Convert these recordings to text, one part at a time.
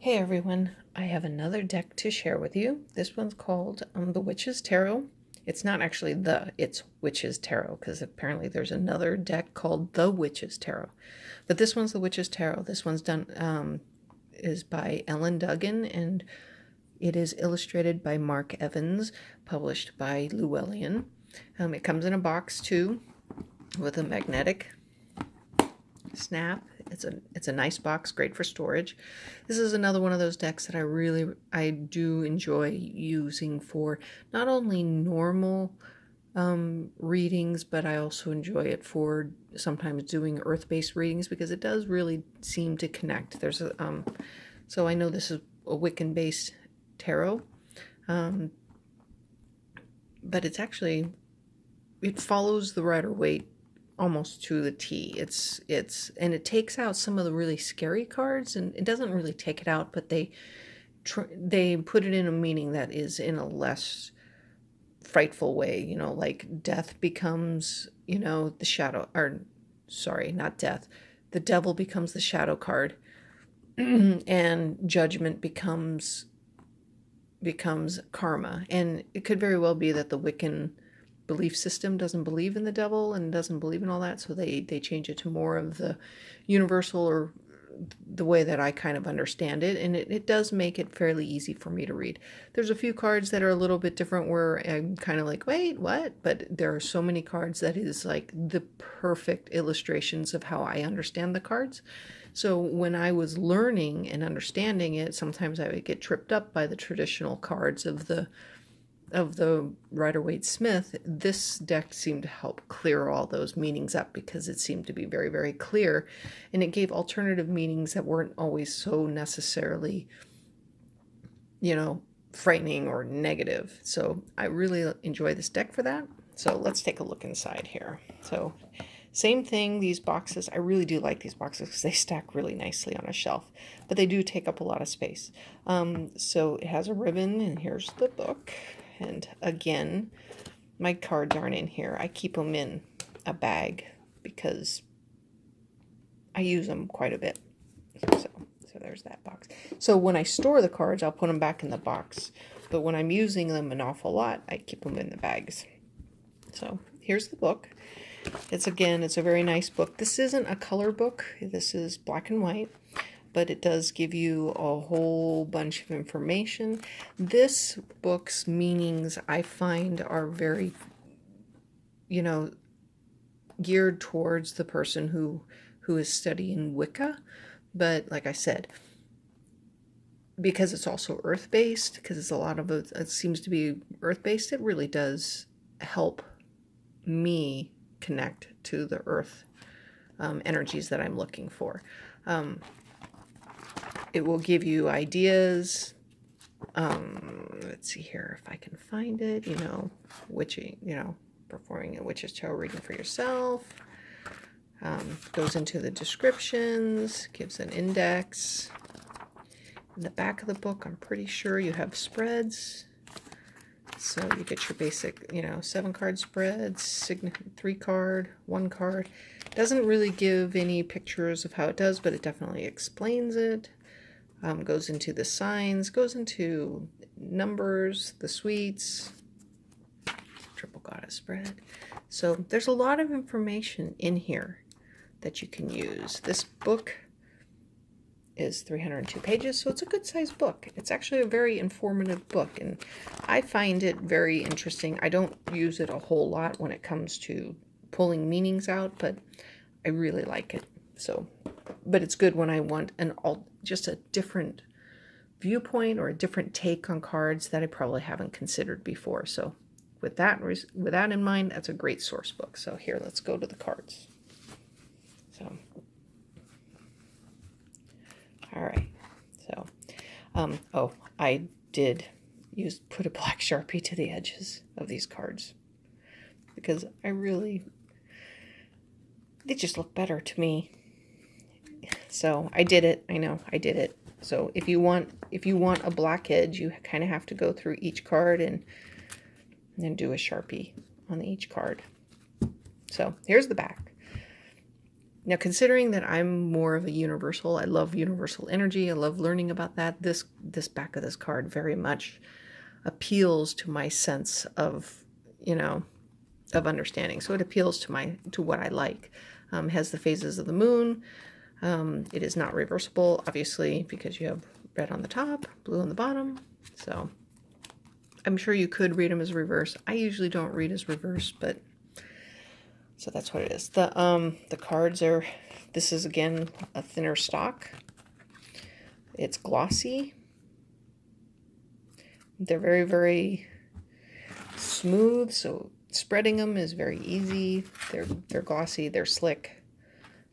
Hey everyone, I have another deck to share with you. This one's called the Witch's Tarot. It's not actually it's Witch's Tarot because apparently there's another deck called the Witch's Tarot. But this one's the Witch's Tarot. This one's done is by Ellen Dugan and it is illustrated by Mark Evans, published by Llewellyn. It comes in a box too with a magnetic snap. It's a nice box, great for storage. This is another one of those decks that I do enjoy using for not only normal readings, but I also enjoy it for sometimes doing earth-based readings because it does really seem to connect. There's a so I know this is a Wiccan-based tarot, but it's actually it follows the Rider-Waite almost to the T. And it takes out some of the really scary cards, and it doesn't really take it out, but they put it in a meaning that is in a less frightful way, like death becomes, the shadow, or sorry, not death. The devil becomes the shadow card and judgment becomes karma. And it could very well be that the Wiccan belief system doesn't believe in the devil and doesn't believe in all that, so they change it to more of the universal or the way that I kind of understand it, and it does make it fairly easy for me to read. There's a few cards that are a little bit different where I'm kind of like, wait, what? But there are so many cards that is like the perfect illustrations of how I understand the cards. So when I was learning and understanding it, sometimes I would get tripped up by the traditional cards of the Rider-Waite-Smith. This deck seemed to help clear all those meanings up because it seemed to be very, very clear, and it gave alternative meanings that weren't always so necessarily, frightening or negative. So I really enjoy this deck for that. So let's take a look inside here. So same thing, these boxes, I really do like these boxes because they stack really nicely on a shelf, but they do take up a lot of space. So it has a ribbon, and here's the book. And again, my cards aren't in here. I keep them in a bag because I use them quite a bit. So there's that box. So when I store the cards, I'll put them back in the box. But when I'm using them an awful lot, I keep them in the bags. So here's the book. It's a very nice book. This isn't a color book. This is black and white, but it does give you a whole bunch of information. This book's meanings I find are very, geared towards the person who is studying Wicca. But like I said, because it's also earth-based, because it's a lot of it seems to be earth-based, it really does help me connect to the earth energies that I'm looking for. It will give you ideas. Let's see here if I can find it. Performing a witch's tarot reading for yourself. Goes into the descriptions, gives an index. In the back of the book, I'm pretty sure you have spreads. So you get your basic, 7-card spreads, 3-card, 1-card. Doesn't really give any pictures of how it does, but it definitely explains it. Goes into the signs, goes into numbers, the suites, triple goddess spread. So there's a lot of information in here that you can use. This book is 302 pages, so it's a good sized book. It's actually a very informative book, and I find it very interesting. I don't use it a whole lot when it comes to pulling meanings out, but I really like it. So, but it's good when I want just a different viewpoint or a different take on cards that I probably haven't considered before. So with that in mind, that's a great source book. So here, let's go to the cards. So all right, so, I did put a black Sharpie to the edges of these cards because they just look better to me. So I did it. I know I did it. So if you want a black edge, you kind of have to go through each card and then do a Sharpie on each card. So here's the back. Now, considering that I'm more of a universal, I love universal energy, I love learning about that, this back of this card very much appeals to my sense of, you know, of understanding. So it appeals to what I like. Has the phases of the moon. It is not reversible, obviously, because you have red on the top, blue on the bottom. So I'm sure you could read them as reverse. I usually don't read as reverse, but so that's what it is. The cards are, this is again a thinner stock. It's glossy. They're very, very smooth, so spreading them is very easy. They're glossy, they're slick.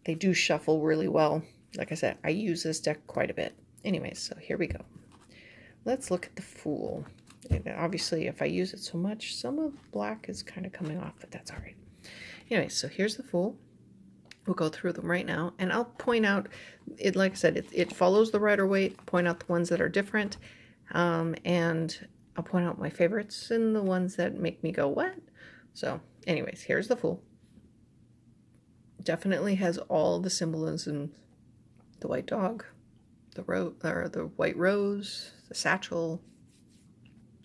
They do shuffle really well. Like I said, I use this deck quite a bit. Anyways, so here we go. Let's look at the Fool. And obviously, if I use it so much, some of the black is kind of coming off, but that's all right. Anyway, so here's the Fool. We'll go through them right now, and I'll point out, it. Like I said, it follows the Rider-Waite, point out the ones that are different, and I'll point out my favorites and the ones that make me go, what? So anyways, here's the Fool. Definitely has all the symbolism: the white dog, the white rose, the satchel,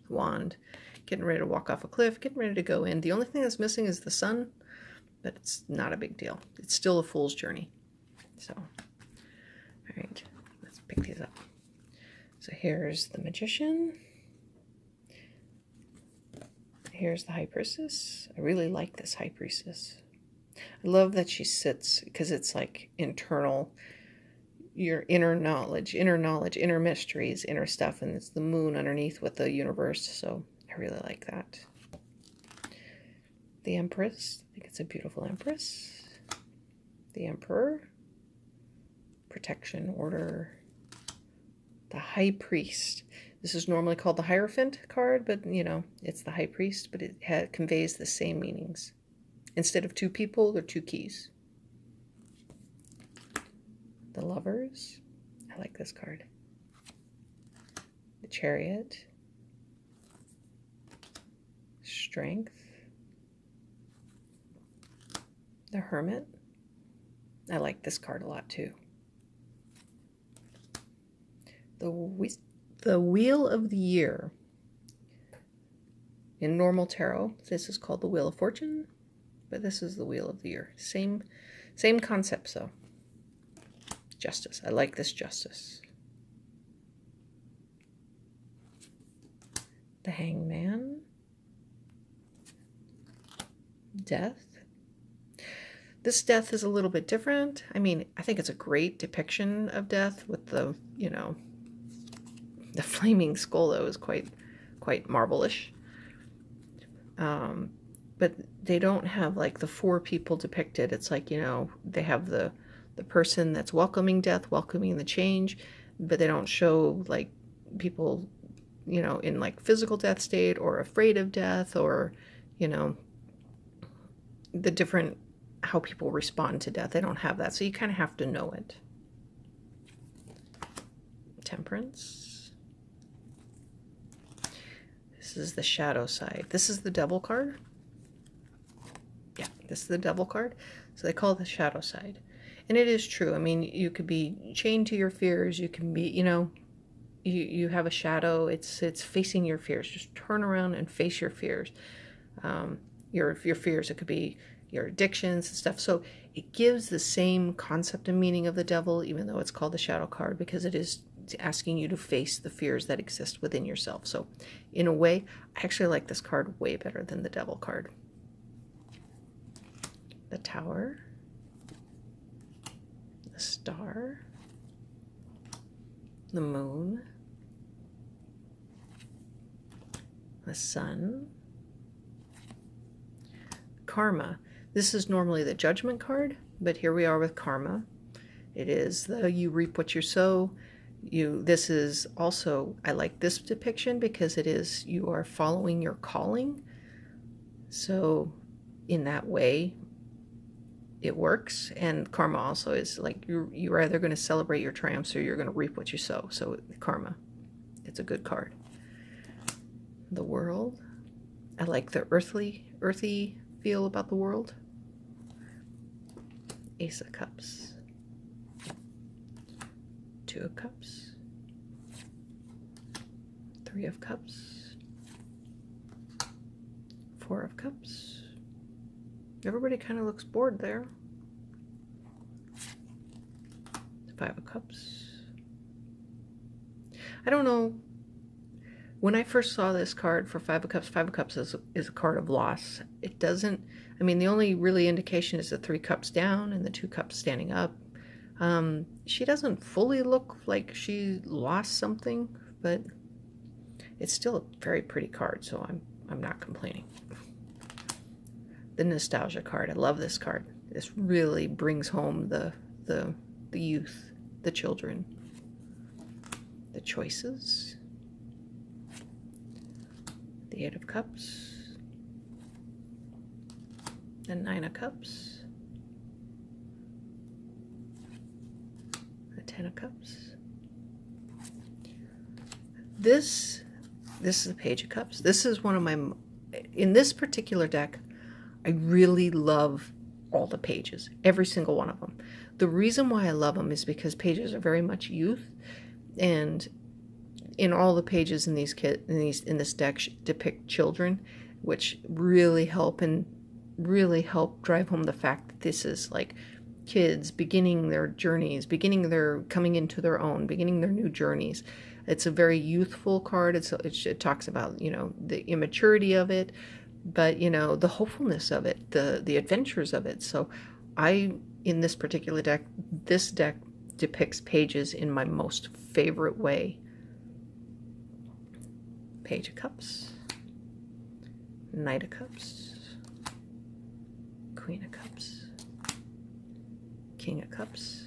the wand, getting ready to walk off a cliff, getting ready to go in. The only thing that's missing is the sun, but it's not a big deal. It's still a fool's journey. So, all right, let's pick these up. So here's the Magician. Here's the High Priestess. I really like this High Priestess. I love that she sits, because it's like internal, your inner knowledge, inner mysteries, inner stuff, and it's the moon underneath with the universe, so I really like that. The Empress, I think it's a beautiful Empress. The Emperor, protection, order. The High Priest. This is normally called the Hierophant card, but you know, it's the High Priest, but it conveys the same meanings. Instead of two people, they're two keys. The Lovers. I like this card. The Chariot. Strength. The Hermit. I like this card a lot too. The Wheel of the Year. In normal tarot, this is called the Wheel of Fortune, but this is the Wheel of the Year. Same concept, though. Justice. I like this Justice. The Hangman. Death. This Death is a little bit different. I mean, I think it's a great depiction of death with the, you know, the flaming skull, though, is quite marble-ish. But they don't have like the four people depicted. It's like, you know, they have the person that's welcoming death, welcoming the change, but they don't show like people, you know, in like physical death state or afraid of death, or, you know, the different, how people respond to death. They don't have that. So you kind of have to know it. Temperance. This is the shadow side. This is the Devil card. Yeah, this is the Devil card. So they call it the shadow side. And it is true. I mean, you could be chained to your fears. You can be, you know, you have a shadow. It's facing your fears. Just turn around and face your fears. Your fears. It could be your addictions and stuff. So it gives the same concept and meaning of the Devil, even though it's called the shadow card, because it is asking you to face the fears that exist within yourself. So in a way, I actually like this card way better than the Devil card. The Tower. The Star. The Moon. The Sun. Karma. This is normally the Judgment card, but here we are with Karma. It is the you reap what you sow. This is also, I like this depiction because it is, you are following your calling. So in that way, it works. And karma also is like, you're either going to celebrate your triumphs or you're going to reap what you sow. So karma, it's a good card. The World. I like the earthy feel about the World. Ace of Cups, Two of Cups, Three of Cups, Four of Cups. Everybody kind of looks bored there. Five of Cups. I don't know. When I first saw this card for Five of Cups is a card of loss. It doesn't, I mean, the only really indication is the Three Cups down and the Two Cups standing up. She doesn't fully look like she lost something, but it's still a very pretty card, so I'm not complaining. The nostalgia card. I love this card. This really brings home the youth, the children, the choices. The Eight of Cups, the Nine of Cups, the Ten of Cups. This is the Page of Cups. This is one of my, in this particular deck, I really love all the pages, every single one of them. The reason why I love them is because pages are very much youth, and in all the pages in this deck depict children, which really help drive home the fact that this is like kids beginning their journeys, coming into their own, beginning their new journeys. It's a very youthful card. It talks about, you know, the immaturity of it, but, you know, the hopefulness of it, the adventures of it. So in this particular deck, this deck depicts pages in my most favorite way. Page of Cups, Knight of Cups, Queen of Cups, King of Cups,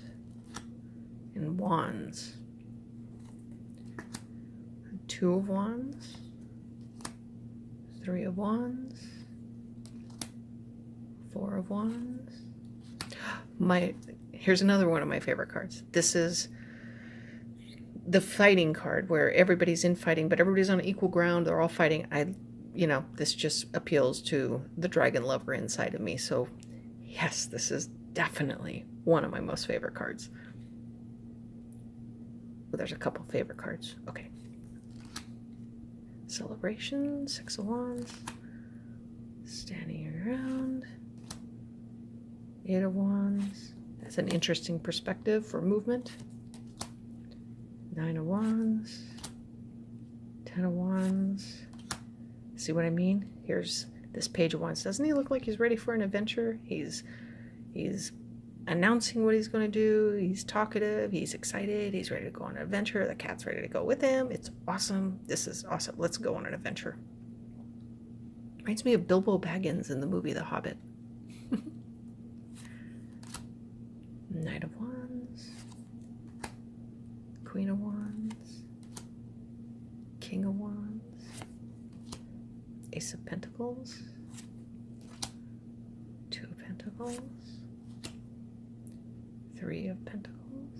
and Wands. Two of Wands, Three of Wands, Four of Wands. Here's another one of my favorite cards. This is the fighting card, where everybody's in fighting, but everybody's on equal ground. They're all fighting. This just appeals to the dragon lover inside of me. So yes, this is definitely one of my most favorite cards. Well, there's a couple favorite cards. Okay. Celebration, Six of Wands, standing around, Eight of Wands. That's an interesting perspective for movement. Nine of Wands, Ten of Wands. See what I mean? Here's this Page of Wands. Doesn't he look like he's ready for an adventure? He's announcing what he's going to do. He's talkative. He's excited. He's ready to go on an adventure. The cat's ready to go with him. It's awesome. This is awesome. Let's go on an adventure. Reminds me of Bilbo Baggins in the movie The Hobbit. Knight of Wands, Queen of Wands, King of Wands, Ace of Pentacles, Two of Pentacles, Three of Pentacles.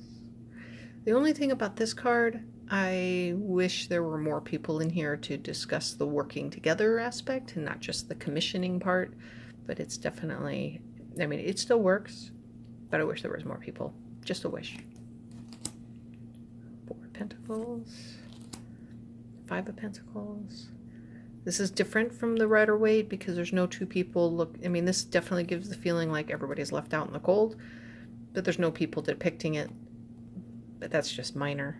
The only thing about this card, I wish there were more people in here to discuss the working together aspect and not just the commissioning part, but it's definitely, I mean, it still works, but I wish there was more people. Just a wish. Four of Pentacles, Five of Pentacles. This is different from the Rider-Waite because there's no two people. Look, I mean, this definitely gives the feeling like everybody's left out in the cold, but there's no people depicting it. But that's just minor.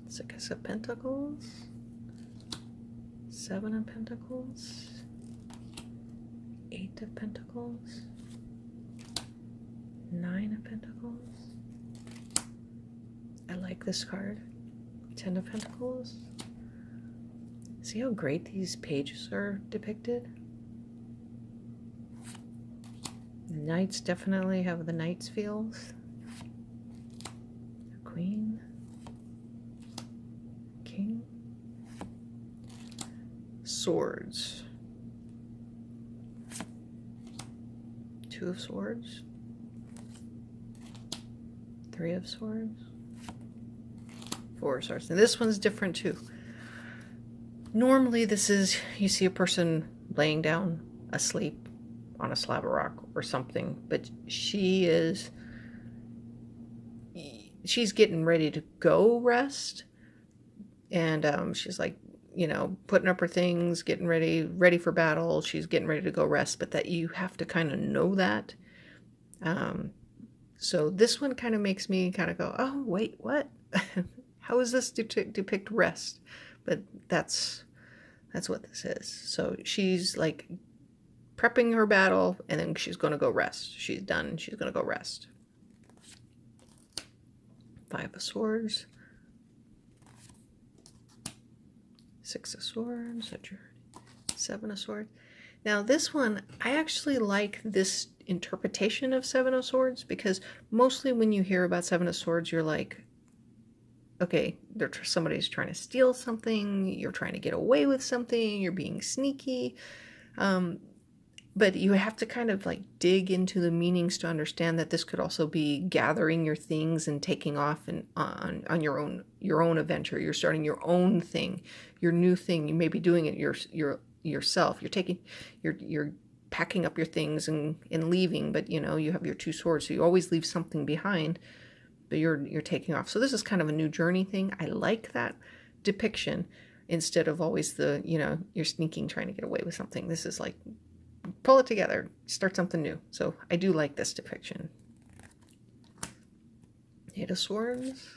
Six of Pentacles, Seven of Pentacles, Eight of Pentacles, Nine of Pentacles. I like this card. Ten of Pentacles. See how great these pages are depicted? The Knights definitely have the Knights feels. The Queen. King. Swords. Two of Swords. Three of Swords. Four of Swords. And this one's different too. Normally this is, you see a person laying down asleep, on a slab of rock or something. But she's getting ready to go rest. And she's like, you know, putting up her things, getting ready for battle. She's getting ready to go rest, but that you have to kind of know that. So this one kind of makes me kind of go, oh, wait, what? How is this depict rest? But that's what this is. So she's like prepping her battle, and then she's going to go rest. She's done. She's going to go rest. 5 of Swords. 6 of Swords, 7 of Swords. Now this one, I actually like this interpretation of 7 of Swords, because mostly when you hear about 7 of Swords, you're like, okay, somebody's trying to steal something, you're trying to get away with something, you're being sneaky. But you have to kind of like dig into the meanings to understand that this could also be gathering your things and taking off and on your own adventure. You're starting your own thing, your new thing. You may be doing it yourself. You're packing up your things and leaving, but you know, you have your 2 swords, so you always leave something behind, but you're taking off. So this is kind of a new journey thing. I like that depiction instead of always you're sneaking, trying to get away with something. This is like, pull it together, start something new. So I do like this depiction. 8 of Swords,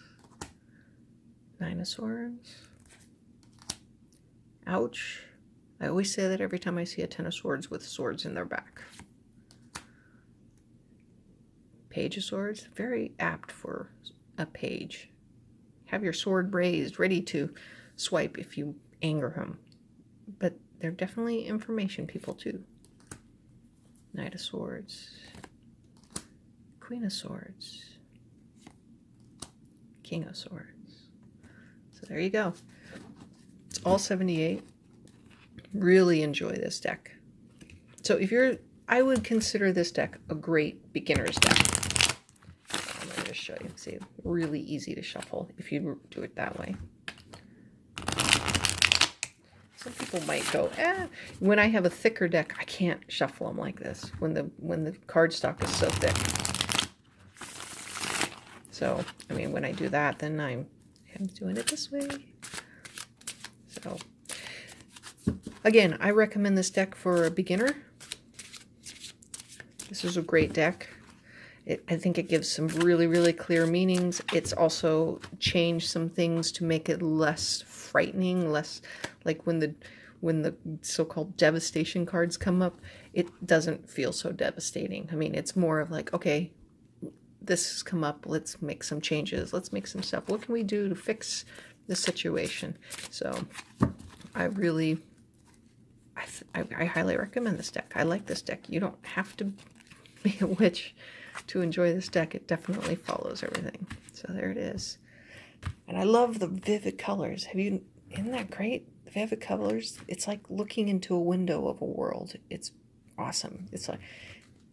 9 of Swords. Ouch. I always say that every time I see a 10 of Swords with swords in their back. Page of Swords, very apt for a page. Have your sword raised, ready to swipe if you anger him. But they're definitely information people too. Knight of Swords, Queen of Swords, King of Swords. So there you go. It's all 78. Really enjoy this deck. So I would consider this deck a great beginner's deck. I'm going to just show you. See, really easy to shuffle if you do it that way. Some people might go, when I have a thicker deck, I can't shuffle them like this when the cardstock is so thick. So, I mean, when I do that, then I'm doing it this way. So, again, I recommend this deck for a beginner. This is a great deck. I think it gives some really, really clear meanings. It's also changed some things to make it less frightening, less like when the so-called devastation cards come up, it doesn't feel so devastating. I mean, it's more of like, okay, this has come up, let's make some changes, let's make some stuff. What can we do to fix the situation? So I highly recommend this deck. I like this deck. You don't have to be a witch to enjoy this deck. It definitely follows everything. So there it is. And I love the vivid colors. Isn't that great? The vivid colors. It's like looking into a window of a world. It's awesome. It's like,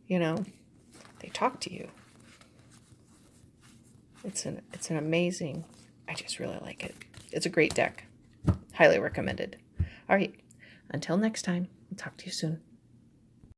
they talk to you. It's an amazing, I just really like it. It's a great deck. Highly recommended. All right. Until next time, I'll talk to you soon.